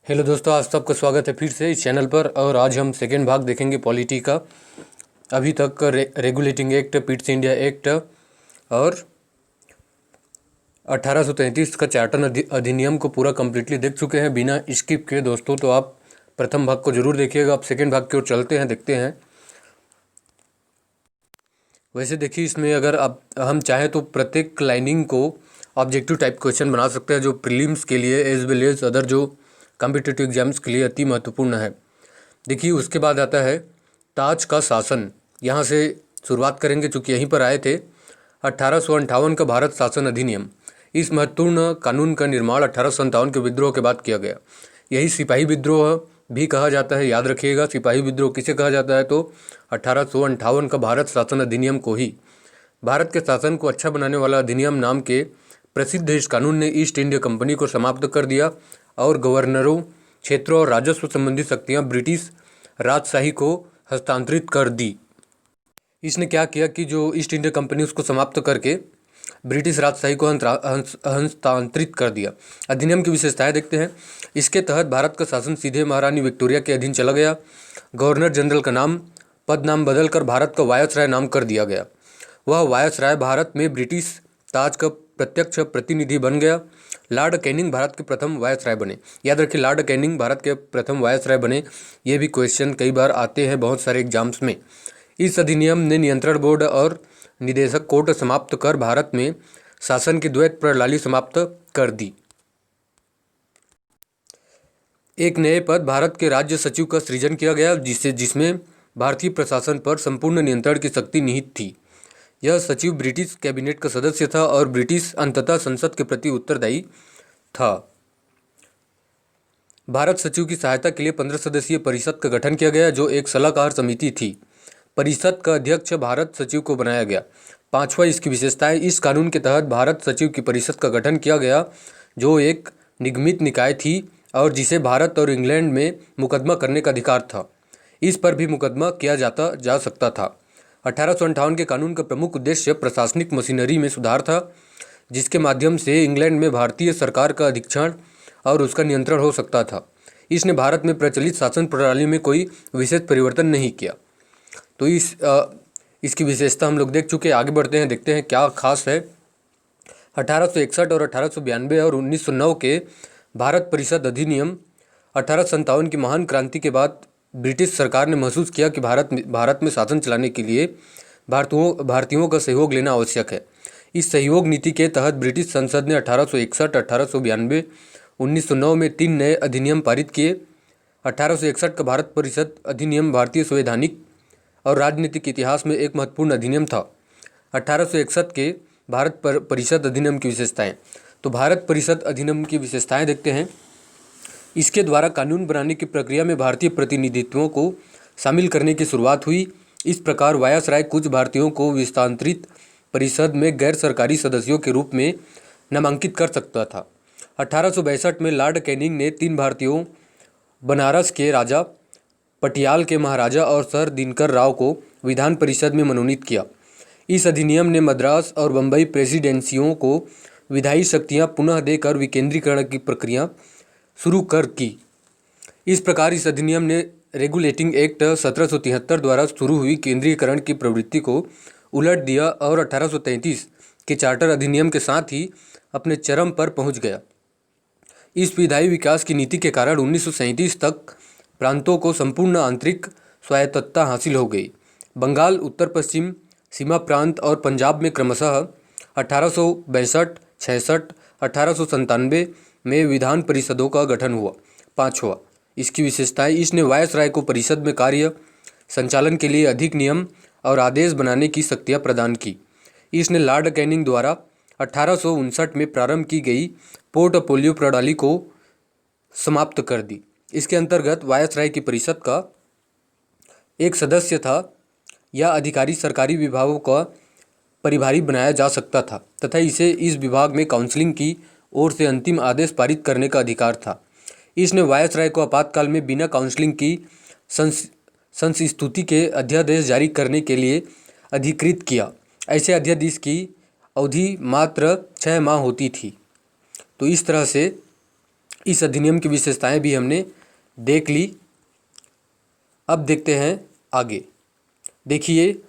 Hello दोस्तों, आज सबका स्वागत है फिर से इस चैनल पर। और आज हम सेकेंड भाग देखेंगे पॉलिटी का। अभी तक regulating act, Pitt's India act और 1833 का चार्टर अधिनियम को पूरा कम्प्लीटली देख चुके हैं बिना स्किप के दोस्तों। तो आप प्रथम भाग को जरूर देखिएगा। अब सेकेंड भाग की ओर चलते हैं, देखते हैं। वैसे देखिए, इसमें अगर आप हम चाहें तो प्रत्येक लाइनिंग को ऑब्जेक्टिव टाइप क्वेश्चन बना सकते हैं, जो प्रीलिम्स के लिए एज वेल एज अदर जो कॉम्पिटिटिव एग्जाम्स के लिए अति महत्वपूर्ण है। देखिए, उसके बाद आता है ताज का शासन। यहाँ से शुरुआत करेंगे चूँकि यहीं पर आए थे। 1858 का भारत शासन अधिनियम। इस महत्वपूर्ण कानून का निर्माण 1857 के विद्रोह के बाद किया गया। यही सिपाही विद्रोह भी कहा जाता है, याद रखिएगा। सिपाही विद्रोह किसे कहा जाता है? तो 1858 का भारत शासन अधिनियम को ही। भारत के शासन को अच्छा बनाने वाला अधिनियम नाम के प्रसिद्ध इस कानून ने ईस्ट इंडिया कंपनी को समाप्त कर दिया और गवर्नरों, क्षेत्रों और राजस्व संबंधी शक्तियां ब्रिटिश राजशाही को हस्तांतरित कर दी। इसने क्या किया कि जो ईस्ट इंडिया कंपनी उसको समाप्त करके ब्रिटिश राजशाही को हस्तांतरित कर दिया। अधिनियम की विशेषताएं देखते हैं। इसके तहत भारत का शासन सीधे महारानी विक्टोरिया के अधीन चला गया। गवर्नर जनरल का पद नाम बदलकर भारत का वायसराय नाम कर दिया गया। वह वायसराय भारत में ब्रिटिश ताज का प्रत्यक्ष प्रतिनिधि बन गया। लॉर्ड कैनिंग भारत के प्रथम वायसराय बने। याद रखिए, लॉर्ड कैनिंग भारत के प्रथम वायसराय बने। ये भी क्वेश्चन कई बार आते हैं बहुत सारे एग्जाम्स में। इस अधिनियम ने नियंत्रण बोर्ड और निदेशक कोर्ट समाप्त कर भारत में शासन की द्वैत प्रणाली समाप्त कर दी। एक नए पद भारत के राज्य सचिव का सृजन किया गया, जिसमें भारतीय प्रशासन पर संपूर्ण नियंत्रण की शक्ति निहित थी। यह सचिव ब्रिटिश कैबिनेट का सदस्य था और ब्रिटिश अंततः संसद के प्रति उत्तरदायी था। भारत सचिव की सहायता के लिए 15 सदस्यीय परिषद का गठन किया गया, जो एक सलाहकार समिति थी। परिषद का अध्यक्ष भारत सचिव को बनाया गया। पांचवा, इसकी विशेषताएं। इस कानून के तहत भारत सचिव की परिषद का गठन किया गया, जो एक निगमित निकाय थी और जिसे भारत और इंग्लैंड में मुकदमा करने का अधिकार था। इस पर भी मुकदमा किया जा सकता था। 1858 के कानून का प्रमुख उद्देश्य प्रशासनिक मशीनरी में सुधार था, जिसके माध्यम से इंग्लैंड में भारतीय सरकार का अधीक्षण और उसका नियंत्रण हो सकता था। इसने भारत में प्रचलित शासन प्रणाली में कोई विशेष परिवर्तन नहीं किया। तो इसकी विशेषता हम लोग देख चुके। आगे बढ़ते हैं, देखते हैं क्या खास है। 1861 और 1892 और 1909 के भारत परिषद अधिनियम। 1857 की महान क्रांति के बाद ब्रिटिश सरकार ने महसूस किया कि भारत में शासन चलाने के लिए भारतीयों का सहयोग लेना आवश्यक है। इस सहयोग नीति के तहत ब्रिटिश संसद ने 1861, 1892, 1909 में 3 नए अधिनियम पारित किए। 1861 का भारत परिषद अधिनियम भारतीय संवैधानिक और राजनीतिक इतिहास में एक महत्वपूर्ण अधिनियम था। 1861 के भारत परिषद अधिनियम की विशेषताएं। तो भारत परिषद अधिनियम की विशेषताएं देखते हैं। इसके द्वारा कानून बनाने की प्रक्रिया में भारतीय प्रतिनिधित्वों को शामिल करने की शुरुआत हुई। इस प्रकार वायसराय कुछ भारतीयों को विस्तारित परिषद में गैर सरकारी सदस्यों के रूप में नामांकित कर सकता था। 1862 में लॉर्ड कैनिंग ने 3 भारतीयों, बनारस के राजा, पटियाल के महाराजा और सर दिनकर राव को विधान परिषद में मनोनीत किया। इस अधिनियम ने मद्रास और बम्बई प्रेसिडेंसियों को विधायी शक्तियां पुनः देकर विकेंद्रीकरण की प्रक्रिया शुरू कर की। इस प्रकार इस अधिनियम ने रेगुलेटिंग एक्ट 1773 द्वारा शुरू हुई केंद्रीकरण की प्रवृत्ति को उलट दिया और 1833 के चार्टर अधिनियम के साथ ही अपने चरम पर पहुंच गया। इस विधायी विकास की नीति के कारण 1937 तक प्रांतों को संपूर्ण आंतरिक स्वायत्तता हासिल हो गई। बंगाल, उत्तर पश्चिम सीमा प्रांत और पंजाब में क्रमशः 1862, 66, 1897 में विधान परिषदों का गठन हुआ। पाँचवा, इसकी विशेषताएं। इसने वायसराय को परिषद में कार्य संचालन के लिए अधिक नियम और आदेश बनाने की शक्तियां प्रदान की। इसने लॉर्ड कैनिंग द्वारा 1859 में प्रारंभ की गई पोर्टफोलियो प्रणाली को समाप्त कर दी। इसके अंतर्गत वायसराय की परिषद का एक सदस्य था या अधिकारी सरकारी विभागों का परिभारी बनाया जा सकता था तथा इसे इस विभाग में काउंसिलिंग की ओर से अंतिम आदेश पारित करने का अधिकार था। इसने वायसराय को आपातकाल में बिना काउंसिलिंग की संस्तुति के अध्यादेश जारी करने के लिए अधिकृत किया। ऐसे अध्यादेश की अवधि मात्र 6 माह होती थी। तो इस तरह से इस अधिनियम की विशेषताएं भी हमने देख ली। अब देखते हैं आगे। देखिए,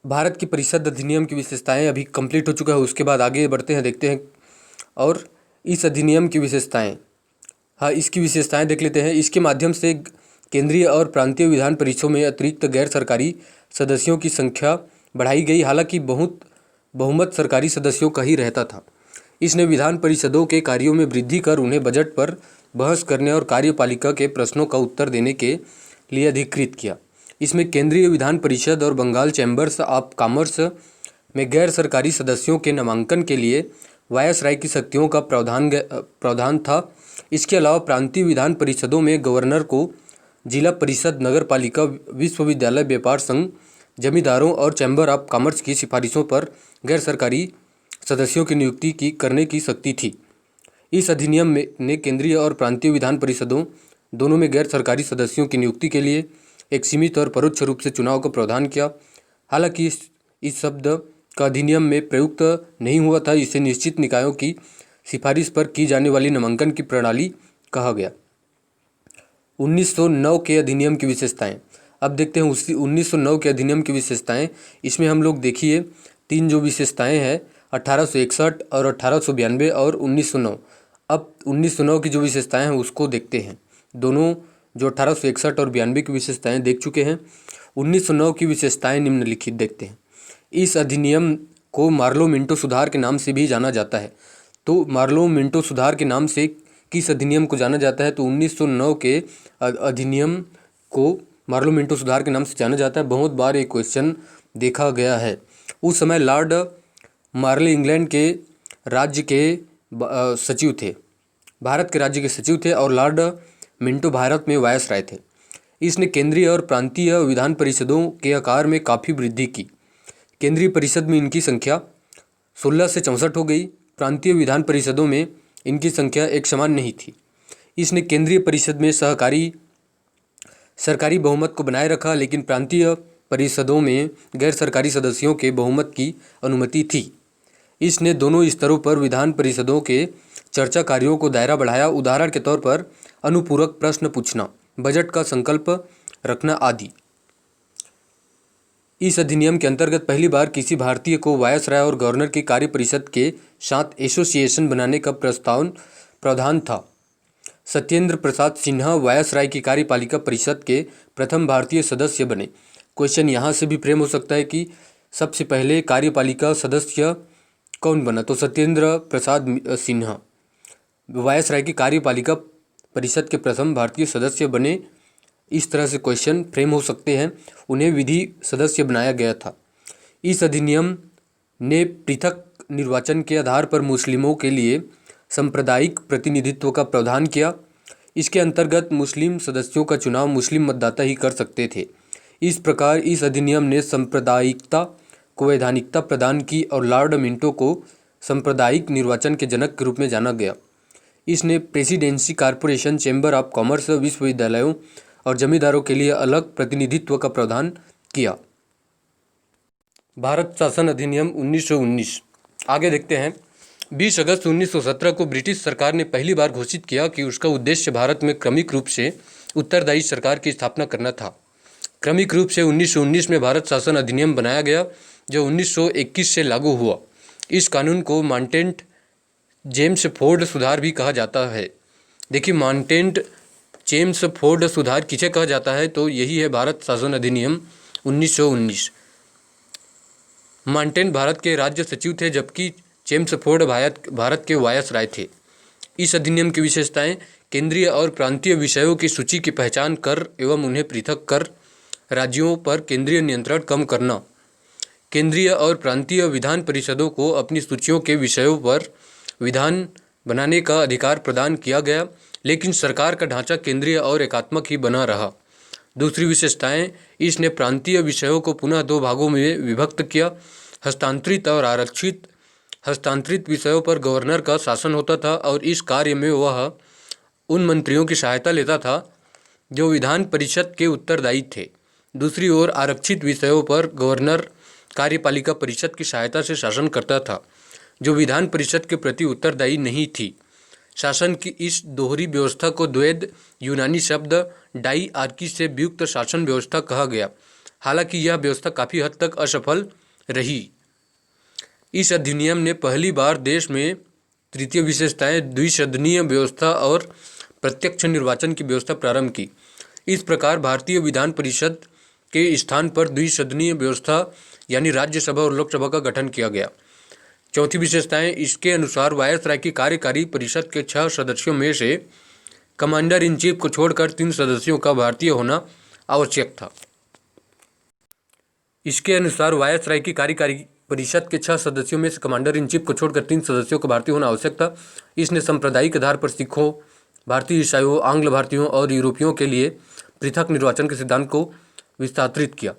भारत की परिषद अधिनियम की विशेषताएं अभी कंप्लीट हो चुका है, उसके बाद आगे बढ़ते हैं, देखते हैं। और इस अधिनियम की विशेषताएं, हाँ, इसकी विशेषताएं देख लेते हैं। इसके माध्यम से केंद्रीय और प्रांतीय विधान परिषदों में अतिरिक्त गैर सरकारी सदस्यों की संख्या बढ़ाई गई, हालांकि बहुमत सरकारी सदस्यों का ही रहता था। इसने विधान परिषदों के कार्यों में वृद्धि कर उन्हें बजट पर बहस करने और कार्यपालिका के प्रश्नों का उत्तर देने के लिए अधिकृत किया। इसमें केंद्रीय विधान परिषद और बंगाल चैम्बर्स ऑफ कॉमर्स में गैर सरकारी सदस्यों के नामांकन के लिए वायसराय की शक्तियों का प्रावधान था। इसके अलावा प्रांतीय विधान परिषदों में गवर्नर को जिला परिषद, नगर पालिका, विश्वविद्यालय, व्यापार संघ, जमींदारों और चैम्बर ऑफ कॉमर्स की सिफारिशों पर गैर सरकारी सदस्यों की नियुक्ति करने की शक्ति थी। इस अधिनियम ने केंद्रीय और प्रांतीय विधान परिषदों दोनों में गैर सरकारी सदस्यों की नियुक्ति के लिए एक सीमित और परोक्ष रूप से चुनाव का प्रावधान किया। हालांकि इस शब्द का अधिनियम में प्रयुक्त नहीं हुआ था। इसे निश्चित निकायों की सिफारिश पर की जाने वाली नामांकन की प्रणाली कहा गया। 1909 के अधिनियम की विशेषताएं। अब देखते हैं उसी 1909 के अधिनियम की विशेषताएं। इसमें हम लोग देखिए 3 जो विशेषताएं हैं, 1861 और 1892 और 1909। अब 1909 की जो विशेषताएं हैं उसको देखते हैं। दोनों जो 1861 और 92 की विशेषताएं देख चुके हैं। 1909 की विशेषताएं निम्नलिखित देखते हैं। इस अधिनियम को मार्लो मिंटो सुधार के नाम से भी जाना जाता है। तो मार्लो मिंटो सुधार के नाम से किस अधिनियम को जाना जाता है? तो 1909 के अधिनियम को मार्लो मिंटो सुधार के नाम से जाना जाता है। बहुत बार ये क्वेश्चन देखा गया है। उस समय लॉर्ड मार्ले इंग्लैंड के राज्य के सचिव थे, भारत के राज्य के सचिव थे, और लॉर्ड मिंटो भारत में वायसराय थे। इसने केंद्रीय और प्रांतीय विधान परिषदों के आकार में काफ़ी वृद्धि की। केंद्रीय परिषद में इनकी संख्या 16 से 64 हो गई। प्रांतीय विधान परिषदों में इनकी संख्या एक समान नहीं थी। इसने केंद्रीय परिषद में सरकारी बहुमत को बनाए रखा, लेकिन प्रांतीय परिषदों में गैर सरकारी सदस्यों के बहुमत की अनुमति थी। इसने दोनों स्तरों पर विधान परिषदों के चर्चा कार्यों को दायरा बढ़ाया। उदाहरण के तौर पर अनुपूरक प्रश्न पूछना, बजट का संकल्प रखना आदि। इस अधिनियम के अंतर्गत पहली बार किसी भारतीय को वायसराय और गवर्नर की कार्य परिषद के साथ एसोसिएशन बनाने का प्रावधान था। सत्येंद्र प्रसाद सिन्हा वायसराय की कार्यपालिका परिषद के प्रथम भारतीय सदस्य बने। क्वेश्चन यहाँ से भी फ्रेम हो सकता है कि सबसे पहले कार्यपालिका सदस्य कौन बना? तो सत्येंद्र प्रसाद सिन्हा वायसराय की कार्यपालिका परिषद के प्रथम भारतीय सदस्य बने। इस तरह से क्वेश्चन फ्रेम हो सकते हैं। उन्हें विधि सदस्य बनाया गया था। इस अधिनियम ने पृथक निर्वाचन के आधार पर मुस्लिमों के लिए सांप्रदायिक प्रतिनिधित्व का प्रावधान किया। इसके अंतर्गत मुस्लिम सदस्यों का चुनाव मुस्लिम मतदाता ही कर सकते थे। इस प्रकार इस अधिनियम ने सांप्रदायिकता को वैधानिकता प्रदान की और लॉर्ड मिंटो को सांप्रदायिक निर्वाचन के जनक के रूप में जाना गया। इसने presidency, corporation, chamber of commerce, विश्वविद्यालयों और जमींदारों के लिए अलग प्रतिनिधित्व का प्रावधान किया। भारत शासन अधिनियम 1919। आगे देखते हैं। 20 अगस्त 1917 को ब्रिटिश सरकार ने पहली बार घोषित किया कि उसका उद्देश्य भारत में क्रमिक रूप से उत्तरदायी सरकार की स्थापना करना था। क्रमिक रूप से 1919 में भारत शासन अधिनियम बनाया गया, जो 1921 से लागू हुआ। इस कानून को माउंटेन जेम्स फोर्ड सुधार भी कहा जाता है। देखिए, माउंटेन जेम्स फोर्ड सुधार किसे कहा जाता है? तो यही है भारत शासन अधिनियम 1919। माउंटेन भारत के राज्य सचिव थे, जबकि जेम्स फोर्ड भारत के वायसराय थे। इस अधिनियम की विशेषताएं: केंद्रीय और प्रांतीय विषयों की सूची की पहचान कर एवं उन्हें पृथक कर, राज्यों पर केंद्रीय नियंत्रण कम करना। केंद्रीय और प्रांतीय विधान परिषदों को अपनी सूचियों के विषयों पर विधान बनाने का अधिकार प्रदान किया गया, लेकिन सरकार का ढांचा केंद्रीय और एकात्मक ही बना रहा। दूसरी विशेषताएं: इसने प्रांतीय विषयों को पुनः 2 भागों में विभक्त किया। हस्तांतरित और आरक्षित। हस्तांतरित विषयों पर गवर्नर का शासन होता था और इस कार्य में वह उन मंत्रियों की सहायता लेता था जो विधान परिषद के उत्तरदायी थे। दूसरी ओर आरक्षित विषयों पर गवर्नर कार्यपालिका परिषद की सहायता से शासन करता था, जो विधान परिषद के प्रति उत्तरदायी नहीं थी। शासन की इस दोहरी व्यवस्था को द्वैध यूनानी शब्द डाईआर्की से व्युत्पन्न शासन व्यवस्था कहा गया। हालांकि यह व्यवस्था काफ़ी हद तक असफल रही। इस अधिनियम ने पहली बार देश में तृतीय विशेषताएं, द्विसदनीय व्यवस्था और प्रत्यक्ष निर्वाचन की व्यवस्था प्रारंभ की। इस प्रकार भारतीय विधान परिषद के स्थान पर द्विसदनीय व्यवस्था यानी राज्यसभा और लोकसभा का गठन किया गया। चौथी विशेषताएं, इसके अनुसार वायसराय की कार्यकारी परिषद के 6 सदस्यों में से कमांडर इन चीफ को छोड़कर 3 सदस्यों का भारतीय होना आवश्यक था। इसके अनुसार वायसराय की कार्यकारी परिषद के 6 सदस्यों में से कमांडर इन चीफ को छोड़कर 3 सदस्यों का भारतीय होना आवश्यक था। इसने सांप्रदायिक आधार पर सिखों, भारतीय ईसाइयों, आंग्ल भारतीयों और यूरोपियों के लिए पृथक निर्वाचन के सिद्धांत को विस्तारित किया,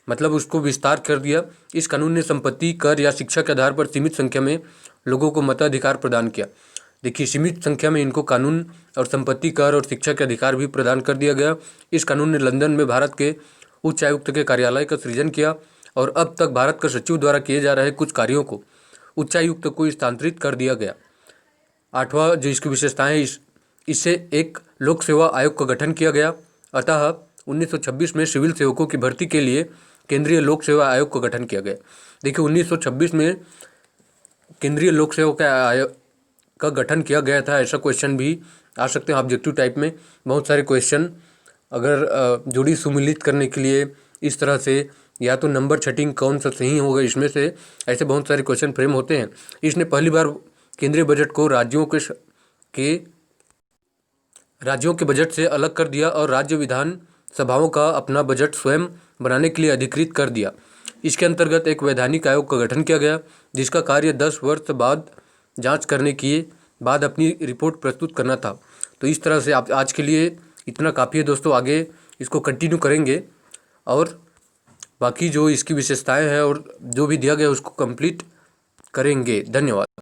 मतलब उसको विस्तार कर दिया। इस कानून ने संपत्ति कर या शिक्षा के आधार पर सीमित संख्या में लोगों को मताधिकार प्रदान किया। देखिए, सीमित संख्या में इनको कानून और संपत्ति कर और शिक्षा के अधिकार भी प्रदान कर दिया गया। इस कानून ने लंदन में भारत के उच्चायुक्त के कार्यालय का सृजन किया और अब तक भारत का सचिव द्वारा किए जा रहे कुछ कार्यों को उच्चायुक्त को स्थानांतरित कर दिया गया। 8वां जो इसकी विशेषताएं, इससे एक लोक सेवा आयोग का गठन किया गया। अतः 1926 में सिविल सेवकों की भर्ती के लिए केंद्रीय लोक सेवा आयोग का गठन किया गया। देखिए, 1926 में केंद्रीय लोक सेवा आयोग का गठन किया गया था। ऐसा क्वेश्चन भी आ सकते हैं ऑब्जेक्टिव टाइप में। बहुत सारे क्वेश्चन अगर जोड़ी सुमिलित करने के लिए इस तरह से, या तो नंबर छटिंग कौन सा सही होगा इसमें से, ऐसे बहुत सारे क्वेश्चन फ्रेम होते हैं। इसने पहली बार केंद्रीय बजट को राज्यों के बजट से अलग कर दिया और राज्य विधान सभाओं का अपना बजट स्वयं बनाने के लिए अधिकृत कर दिया। इसके अंतर्गत एक वैधानिक आयोग का गठन किया गया, जिसका कार्य 10 वर्ष बाद जांच करने के बाद अपनी रिपोर्ट प्रस्तुत करना था। तो इस तरह से आप आज के लिए इतना काफ़ी है दोस्तों। आगे इसको कंटिन्यू करेंगे और बाकी जो इसकी विशेषताएं हैं और जो भी दिया गया उसको कंप्लीट करेंगे। धन्यवाद।